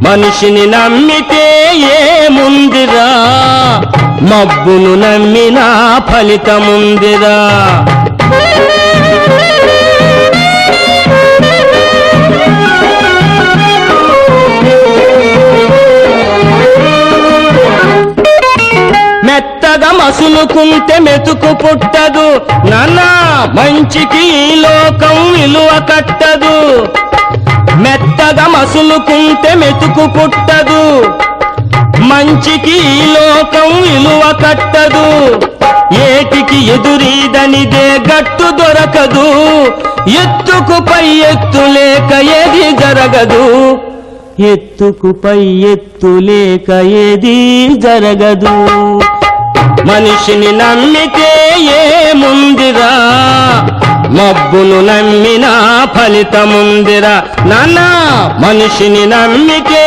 మనిషిని నమ్మితే ఏముందిరా, మబ్బును నమ్మినా ఫలితముందిరా. మెత్తగా మసులుకుంటే మెతుకు పుట్టదు నాన్నా, మంచికి ఈ లోకం విలువ కట్టదు. మెత్తగా మసులుకుంటే మెతుకు పుట్టదు, మంచికి ఈ లోకం విలువ కట్టదు. ఏటికి ఎదురీదనిదే గట్టు దొరకదు, ఎత్తుకు పై ఎత్తు లేక ఏది జరగదు. ఎత్తుకు పై ఎత్తు లేక ఏది జరగదు. మనిషిని నమ్మితే ఏముందిరా, మబ్బును నమ్మినా ఫలితముందిరా. నాన్నా మనిషిని నమ్మితే